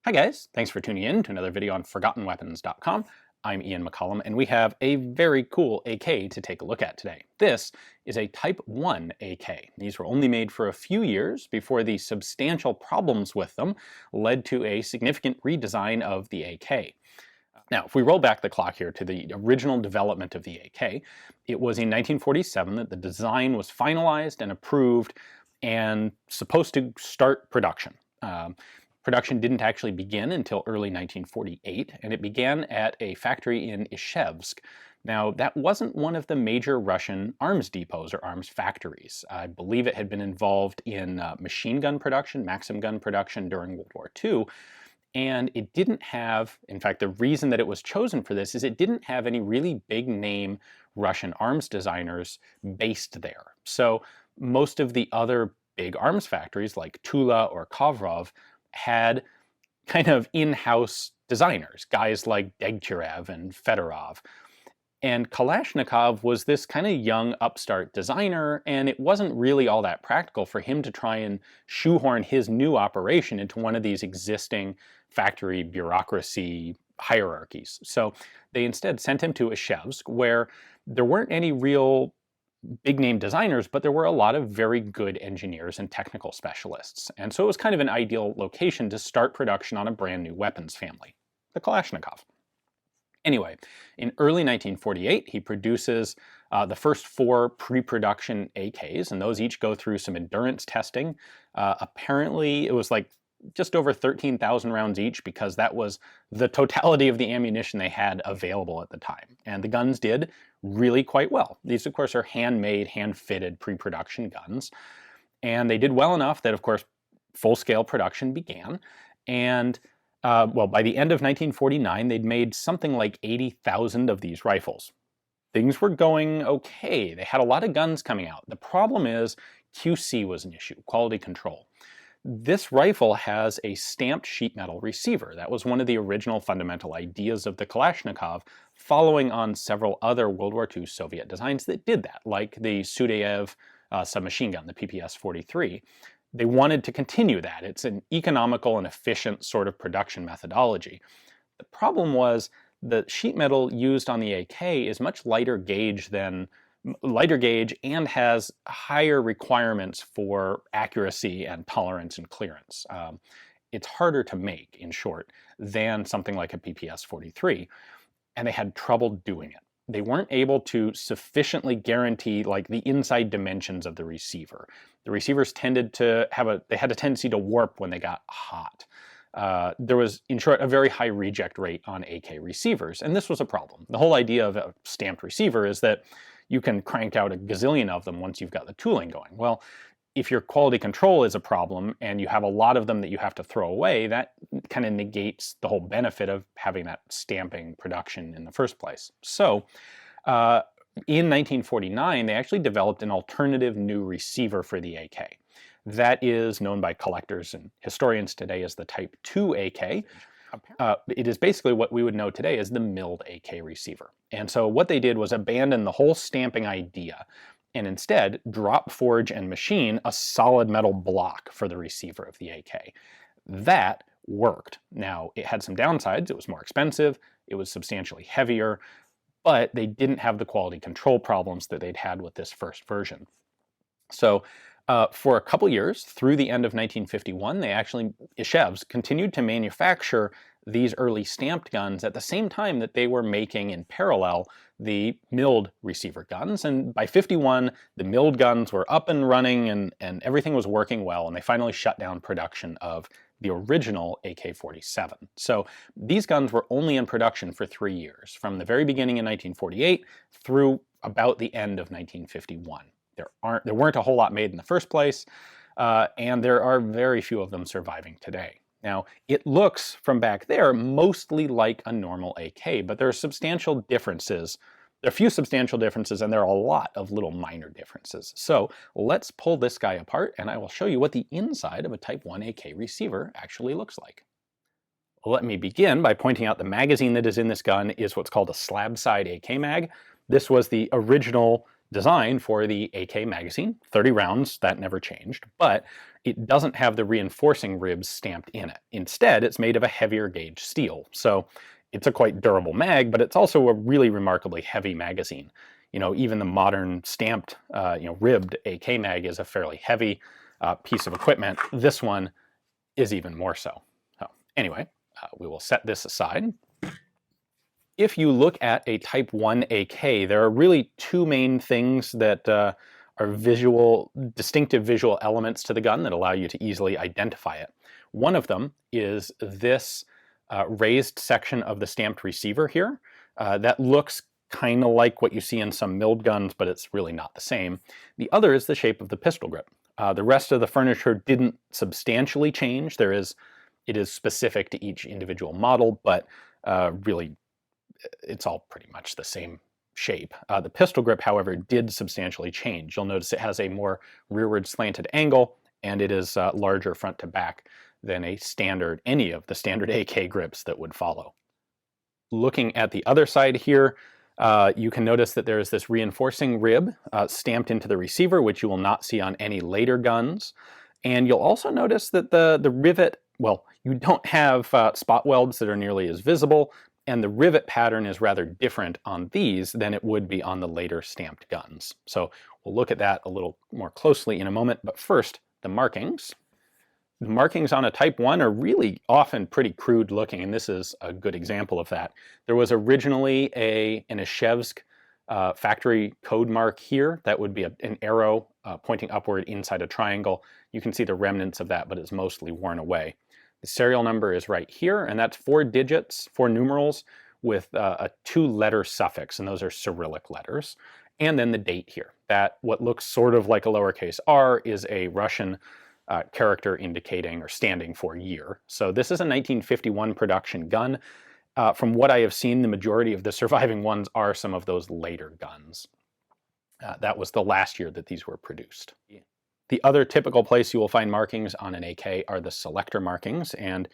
Hi guys, thanks for tuning in to another video on ForgottenWeapons.com. I'm Ian McCollum, and we have a very cool AK to take a look at today. This is a Type 1 AK. These were only made for a few years before the substantial problems with them led to a significant redesign of the AK. Now, if we roll back the clock here to the original development of the AK, it was in 1947 that the design was finalized and approved and supposed to start production. Production didn't actually begin until early 1948, and it began at a factory in Izhevsk. Now, that wasn't one of the major Russian arms depots or arms factories. I believe it had been involved in machine gun production, Maxim gun production during World War II, and it didn't have, in fact, the reason that it was chosen for this is it didn't have any really big name Russian arms designers based there. So most of the other big arms factories like Tula or Kovrov had kind of in-house designers, guys like Degtyarev and Fedorov. And Kalashnikov was this kind of young upstart designer, and it wasn't really all that practical for him to try and shoehorn his new operation into one of these existing factory bureaucracy hierarchies. So they instead sent him to Izhevsk, where there weren't any real big name designers, but there were a lot of very good engineers and technical specialists. And so it was kind of an ideal location to start production on a brand new weapons family, the Kalashnikov. Anyway, in early 1948, he produces the first 4 pre-production AKs, and those each go through some endurance testing. Apparently, it was like just over 13,000 rounds each because that was the totality of the ammunition they had available at the time. And the guns did really quite well. These, of course, are handmade, hand-fitted pre-production guns. And they did well enough that, of course, full-scale production began. And, well, by the end of 1949, they'd made something like 80,000 of these rifles. Things were going okay. They had a lot of guns coming out. The problem is QC was an issue, quality control. This rifle has a stamped sheet metal receiver. That was one of the original fundamental ideas of the Kalashnikov, following on several other World War II Soviet designs that did that, like the Sudaev submachine gun, the PPS-43. They wanted to continue that. It's an economical and efficient sort of production methodology. The problem was the sheet metal used on the AK is much lighter gauge and has higher requirements for accuracy and tolerance and clearance. It's harder to make, in short, than something like a PPS-43, and they had trouble doing it. They weren't able to sufficiently guarantee like the inside dimensions of the receiver. The receivers tended to have they had a tendency to warp when they got hot. There was, in short, a very high reject rate on AK receivers, and this was a problem. The whole idea of a stamped receiver is that you can crank out a gazillion of them once you've got the tooling going. Well, if your quality control is a problem and you have a lot of them that you have to throw away, that kind of negates the whole benefit of having that stamping production in the first place. So in 1949, they actually developed an alternative new receiver for the AK. That is known by collectors and historians today as the Type 2 AK. It is basically what we would know today as the milled AK receiver. And so what they did was abandon the whole stamping idea and instead drop, forge, and machine a solid metal block for the receiver of the AK. That worked. Now, it had some downsides. It was more expensive, it was substantially heavier, but they didn't have the quality control problems that they'd had with this first version. So for a couple years, through the end of 1951, Izhevsk continued to manufacture these early stamped guns at the same time that they were making in parallel the milled receiver guns. And by 51, the milled guns were up and running and everything was working well, and they finally shut down production of the original AK-47. So these guns were only in production for 3 years, from the very beginning in 1948 through about the end of 1951. There weren't a whole lot made in the first place, and there are very few of them surviving today. Now, it looks from back there mostly like a normal AK, but there are substantial differences. There are a few substantial differences, and there are a lot of little minor differences. So let's pull this guy apart, and I will show you what the inside of a Type 1 AK receiver actually looks like. Let me begin by pointing out the magazine that is in this gun is what's called a slab side AK mag. This was the original designed for the AK magazine, 30 rounds, that never changed, but it doesn't have the reinforcing ribs stamped in it. Instead, it's made of a heavier gauge steel. So it's a quite durable mag, but it's also a really remarkably heavy magazine. You know, even the modern stamped, ribbed AK mag is a fairly heavy piece of equipment. This one is even more so. So anyway, we will set this aside. If you look at a Type 1 AK, there are really two main things that are distinctive visual elements to the gun that allow you to easily identify it. One of them is this raised section of the stamped receiver here. That looks kind of like what you see in some milled guns, but it's really not the same. The other is the shape of the pistol grip. The rest of the furniture didn't substantially change. It is specific to each individual model, but really it's all pretty much the same shape. The pistol grip, however, did substantially change. You'll notice it has a more rearward slanted angle, and it is larger front to back than any of the standard AK grips that would follow. Looking at the other side here, you can notice that there is this reinforcing rib stamped into the receiver, which you will not see on any later guns. And you'll also notice that the rivet, well, you don't have spot welds that are nearly as visible, and the rivet pattern is rather different on these than it would be on the later stamped guns. So we'll look at that a little more closely in a moment, but first, the markings. The markings on a Type 1 are really often pretty crude looking, and this is a good example of that. There was originally an Ishevsk factory code mark here. That would be an arrow pointing upward inside a triangle. You can see the remnants of that, but it's mostly worn away. The serial number is right here, and that's 4 digits, 4 numerals with a 2-letter suffix, and those are Cyrillic letters. And then the date here. That, what looks sort of like a lowercase r, is a Russian character indicating or standing for year. So this is a 1951 production gun. From what I have seen, the majority of the surviving ones are some of those later guns. That was the last year that these were produced. The other typical place you will find markings on an AK are the selector markings, and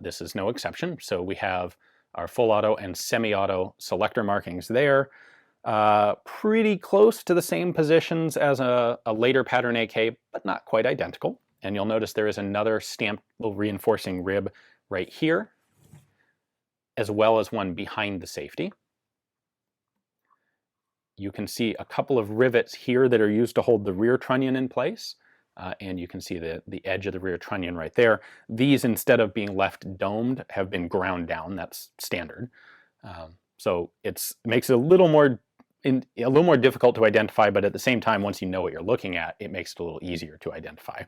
this is no exception. So we have our full auto and semi-auto selector markings there. Pretty close to the same positions as a later pattern AK, but not quite identical. And you'll notice there is another stamped reinforcing rib right here, as well as one behind the safety. You can see a couple of rivets here that are used to hold the rear trunnion in place. And you can see the edge of the rear trunnion right there. These, instead of being left domed, have been ground down. That's standard. So it makes it a little more difficult to identify, but at the same time, once you know what you're looking at, it makes it a little easier to identify.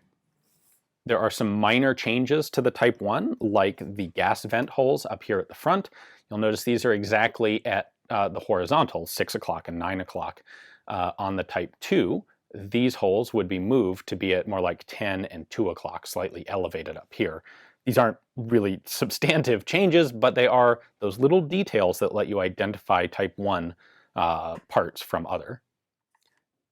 There are some minor changes to the Type 1, like the gas vent holes up here at the front. You'll notice these are exactly at the horizontal, 6 o'clock and 9 o'clock. On the Type 2, these holes would be moved to be at more like 10 and 2 o'clock, slightly elevated up here. These aren't really substantive changes, but they are those little details that let you identify Type 1 parts from other.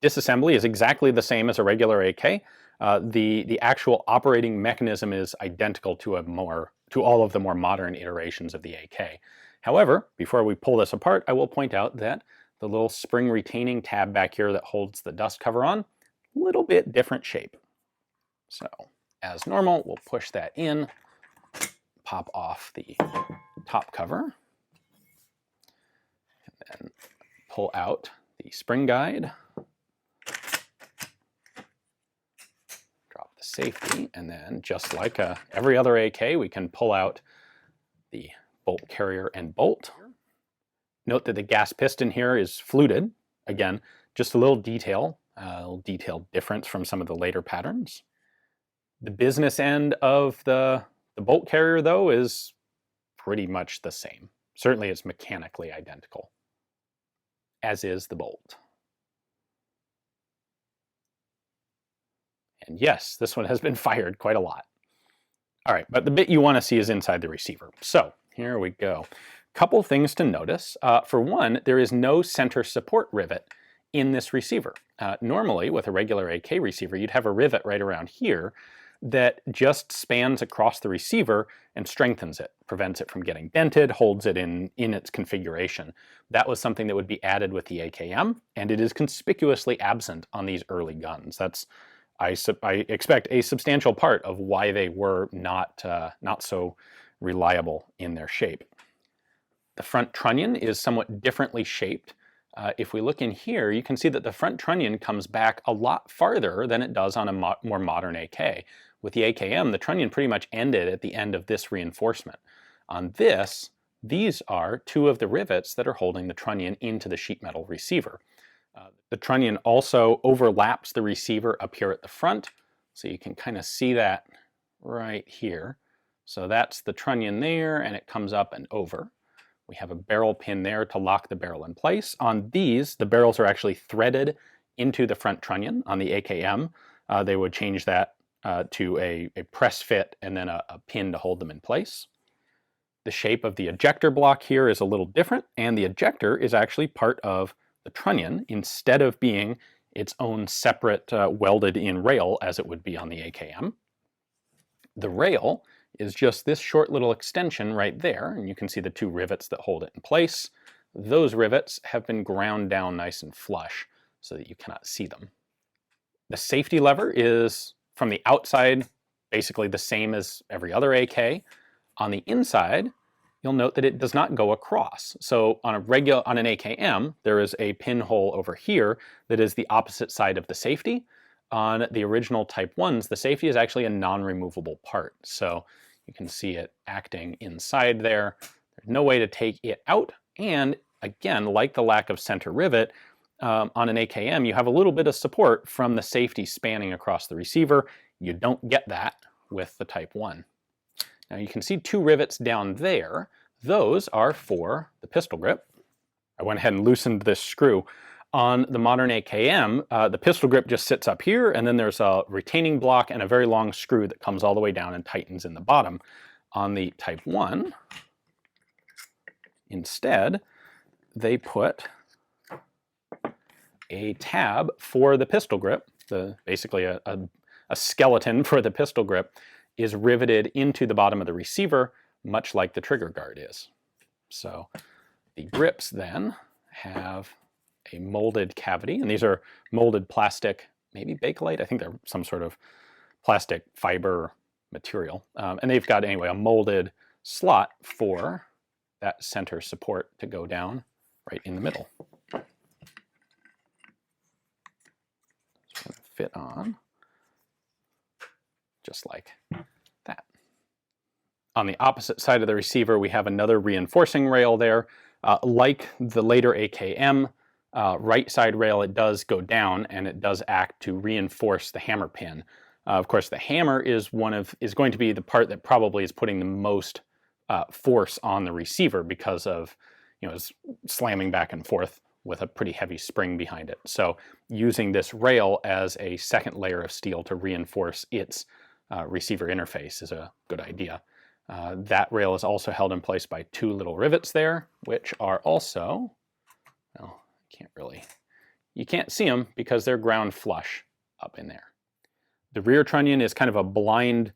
Disassembly is exactly the same as a regular AK. The actual operating mechanism is identical to all of the more modern iterations of the AK. However, before we pull this apart, I will point out that the little spring retaining tab back here that holds the dust cover on, a little bit different shape. So, as normal, we'll push that in, pop off the top cover, and then pull out the spring guide, drop the safety, and then just like every other AK, we can pull out the bolt carrier and bolt. Note that the gas piston here is fluted. Again, just a little detail difference from some of the later patterns. The business end of the bolt carrier, though, is pretty much the same. Certainly it's mechanically identical, as is the bolt. And yes, this one has been fired quite a lot. All right, but the bit you want to see is inside the receiver. So here we go. Couple things to notice. For one, there is no center support rivet in this receiver. Normally, with a regular AK receiver, you'd have a rivet right around here, that just spans across the receiver and strengthens it, prevents it from getting dented, holds it in its configuration. That was something that would be added with the AKM, and it is conspicuously absent on these early guns. That's, I expect, a substantial part of why they were not so reliable in their shape. The front trunnion is somewhat differently shaped. If we look in here, you can see that the front trunnion comes back a lot farther than it does on a more modern AK. With the AKM, the trunnion pretty much ended at the end of this reinforcement. On this, these are two of the rivets that are holding the trunnion into the sheet metal receiver. The trunnion also overlaps the receiver up here at the front, so you can kind of see that right here. So that's the trunnion there, and it comes up and over. We have a barrel pin there to lock the barrel in place. On these, the barrels are actually threaded into the front trunnion. On the AKM, they would change that to a press fit and then a pin to hold them in place. The shape of the ejector block here is a little different, and the ejector is actually part of the trunnion instead of being its own separate welded in rail as it would be on the AKM. The rail is just this short little extension right there, and you can see the two rivets that hold it in place. Those rivets have been ground down nice and flush so that you cannot see them. The safety lever is from the outside basically the same as every other AK. On the inside, you'll note that it does not go across. So on an AKM, there is a pinhole over here that is the opposite side of the safety. On the original Type 1s, the safety is actually a non-removable part. So you can see it acting inside there. There's no way to take it out. And again, like the lack of center rivet, on an AKM, you have a little bit of support from the safety spanning across the receiver. You don't get that with the Type 1. Now you can see two rivets down there. Those are for the pistol grip. I went ahead and loosened this screw. On the modern AKM, the pistol grip just sits up here, and then there's a retaining block and a very long screw that comes all the way down and tightens in the bottom. On the Type 1, instead, they put a tab for the pistol grip. Basically a skeleton for the pistol grip is riveted into the bottom of the receiver, much like the trigger guard is. So the grips then have a molded cavity, and these are molded plastic, maybe Bakelite. I think they're some sort of plastic fiber material. And they've got, anyway, a molded slot for that center support to go down right in the middle. It's going to fit on just like that. On the opposite side of the receiver, we have another reinforcing rail there. Like the later AKM, right side rail, it does go down and it does act to reinforce the hammer pin. Of course, the hammer is going to be the part that probably is putting the most force on the receiver because of, it's slamming back and forth with a pretty heavy spring behind it. So using this rail as a second layer of steel to reinforce its receiver interface is a good idea. That rail is also held in place by two little rivets there, which are also, well, you can't see them because they're ground flush up in there. The rear trunnion is kind of a blind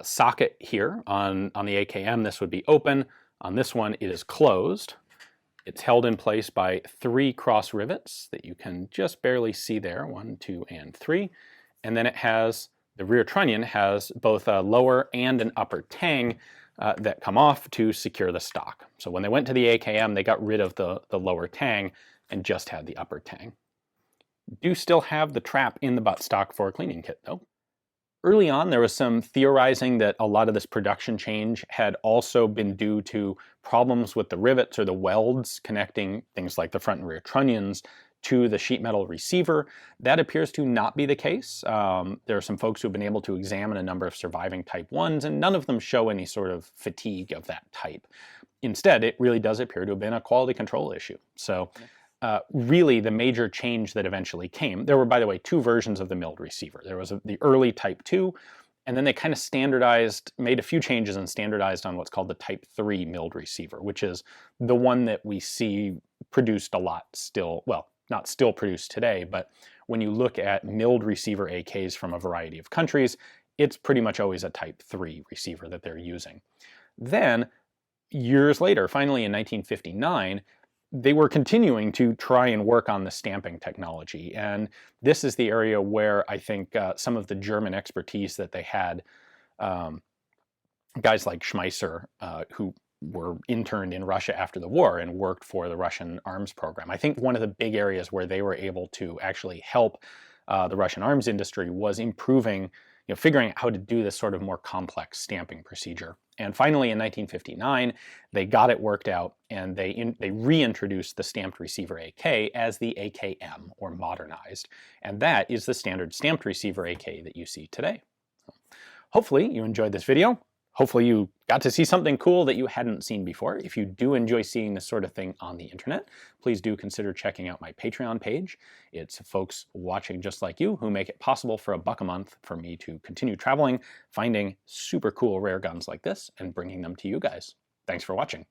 socket here. On the AKM, this would be open. On this one, it is closed. It's held in place by three cross rivets that you can just barely see there, 1, 2, and 3. And then the rear trunnion has both a lower and an upper tang that come off to secure the stock. So when they went to the AKM, they got rid of the lower tang and just had the upper tang. Do still have the trap in the buttstock for a cleaning kit though. Early on, there was some theorizing that a lot of this production change had also been due to problems with the rivets or the welds connecting things like the front and rear trunnions to the sheet metal receiver. That appears to not be the case. There are some folks who have been able to examine a number of surviving Type 1s, and none of them show any sort of fatigue of that type. Instead, it really does appear to have been a quality control issue. So really the major change that eventually came, there were, by the way, two versions of the milled receiver. There was the early Type 2, and then they kind of standardized, made a few changes and standardized on what's called the Type 3 milled receiver, which is the one that we see produced a lot still, well, not still produced today, but when you look at milled receiver AKs from a variety of countries, it's pretty much always a Type 3 receiver that they're using. Then, years later, finally in 1959, they were continuing to try and work on the stamping technology. And this is the area where I think some of the German expertise that they had, guys like Schmeisser, who were interned in Russia after the war and worked for the Russian arms program. I think one of the big areas where they were able to actually help the Russian arms industry was improving, figuring out how to do this sort of more complex stamping procedure. And finally, in 1959, they got it worked out, and they reintroduced the stamped receiver AK as the AKM, or modernized. And that is the standard stamped receiver AK that you see today. Hopefully you enjoyed this video. Hopefully you got to see something cool that you hadn't seen before. If you do enjoy seeing this sort of thing on the internet, please do consider checking out my Patreon page. It's folks watching just like you who make it possible for $1 a month for me to continue traveling, finding super cool rare guns like this, and bringing them to you guys. Thanks for watching.